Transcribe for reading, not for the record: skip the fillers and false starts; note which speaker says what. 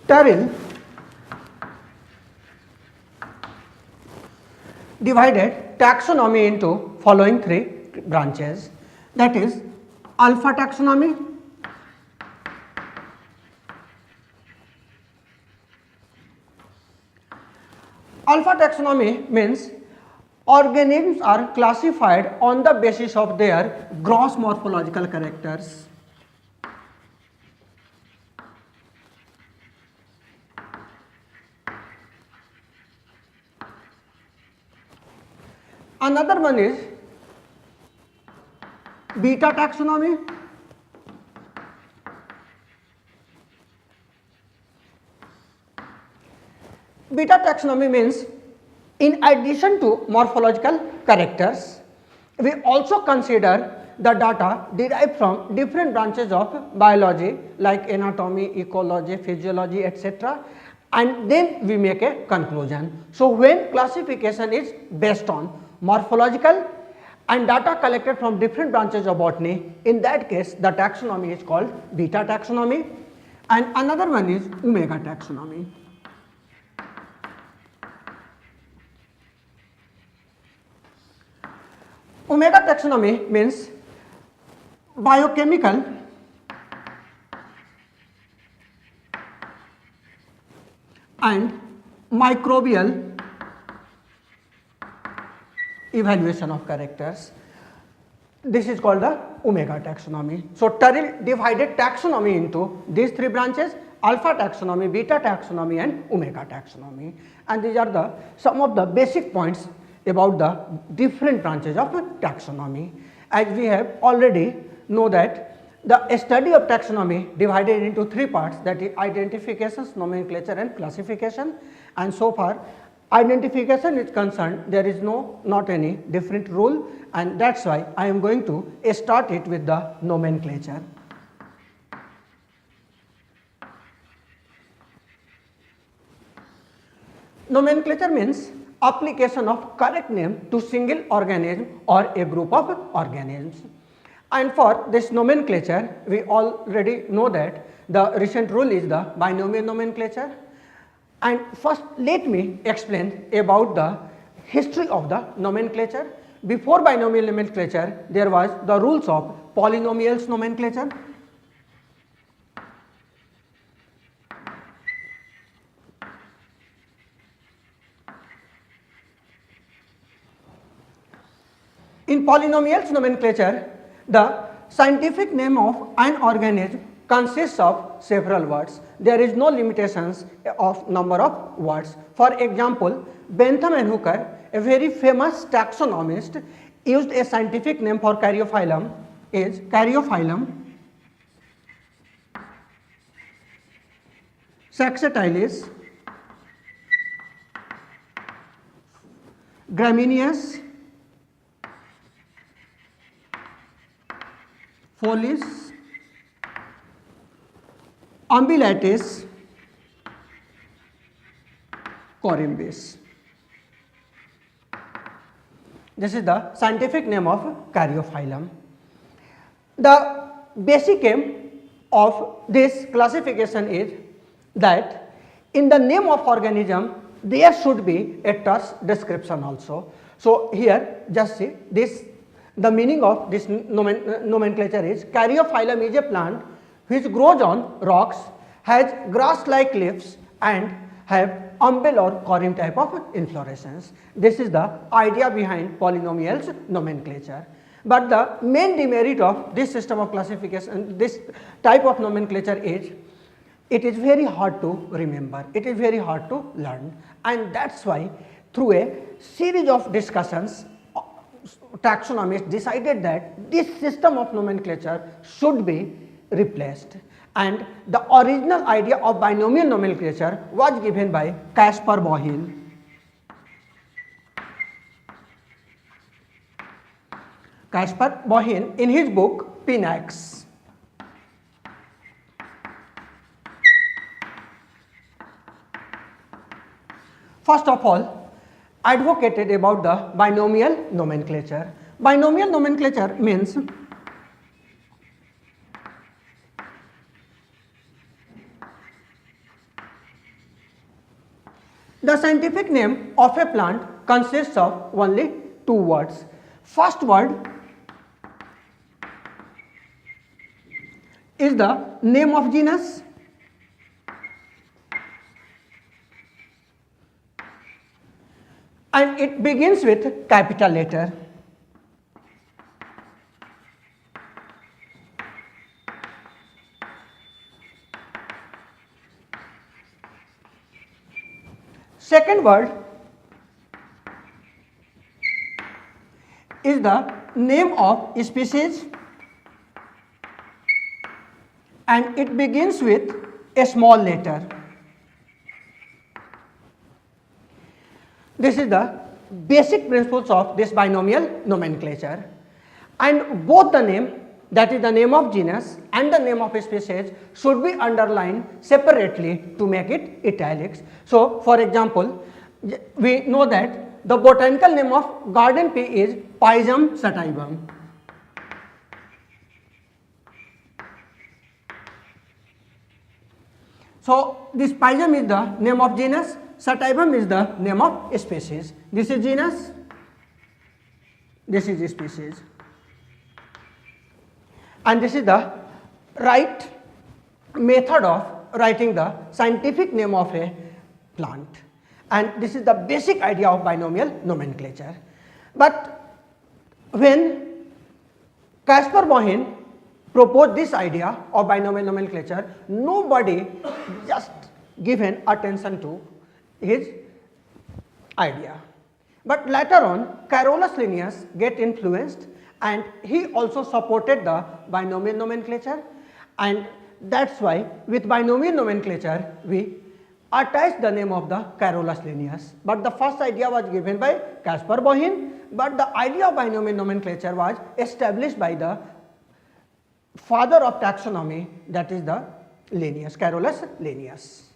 Speaker 1: Terrell divided taxonomy into following three branches, that is alpha taxonomy, alpha taxonomy means organisms are classified on the basis of their gross morphological characters. Another one is beta taxonomy. Beta taxonomy means in addition to morphological characters, we also consider the data derived from different branches of biology like anatomy, ecology, physiology, etc., and then we make a conclusion. So, when classification is based on morphological and data collected from different branches of botany, in that case the taxonomy is called beta taxonomy, and another one is omega taxonomy. Omega taxonomy means biochemical and microbial evaluation of characters. This is called the omega taxonomy. So, Terrell divided taxonomy into these three branches: alpha taxonomy, beta taxonomy and omega taxonomy, and these are the some of the basic points about the different branches of taxonomy. As we have already know that the study of taxonomy divided into three parts, that is identifications, nomenclature and classification, and so far identification is concerned there is not any different rule, and that is why I am going to start it with the nomenclature. Nomenclature means application of correct name to single organism or a group of organisms. And for this nomenclature, we already know that the recent rule is the binomial nomenclature. And first let me explain about the history of the nomenclature. Before binomial nomenclature, there was the rules of polynomials nomenclature. In polynomials nomenclature, the scientific name of an organism consists of several words. There is no limitations of number of words. For example, Bentham and Hooker, a very famous taxonomist, used a scientific name for Caryophyllum is Caryophyllum Saxatilis, Gramineus, Folis, Ambulantis, Corymbus. This is the scientific name of Caryophyllum. The basic aim of this classification is that in the name of organism there should be a terse description also. So, here just see this, the meaning of this nomenclature is Caryophyllum is a plant which grows on rocks, has grass like leaves and have umbel or corymb type of inflorescence. This is the idea behind polynomials nomenclature. But the main demerit of this system of classification, this type of nomenclature is it is very hard to remember, it is very hard to learn, and that is why through a series of discussions taxonomists decided that this system of nomenclature should be replaced, and the original idea of binomial nomenclature was given by Caspar Bohil. Caspar Bohil in his book Pinax. First of all, advocated about the binomial nomenclature. Binomial nomenclature means The scientific name of a plant consists of only two words. First word is the name of genus, and it begins with capital letter. Second word is the name of species, and it begins with a small letter. This is the basic principles of this binomial nomenclature, and both the name, that is the name of genus, and the name of species should be underlined separately to make it italics. So, for example, we know that the botanical name of garden pea is Pyzium sativum. So, this Pyzium is the name of genus, sativum is the name of species. This is genus, this is species, and this is the right method of writing the scientific name of a plant, and this is the basic idea of binomial nomenclature. But when Caspar Bohin proposed this idea of binomial nomenclature, nobody just given attention to his idea. But later on, Carolus Linnaeus get influenced, and he also supported the binomial nomenclature, and that's why with binomial nomenclature we attach the name of the Carolus Linnaeus. But the first idea was given by Caspar Bohin, but the idea of binomial nomenclature was established by the father of taxonomy, that is the Linnaeus, Carolus Linnaeus.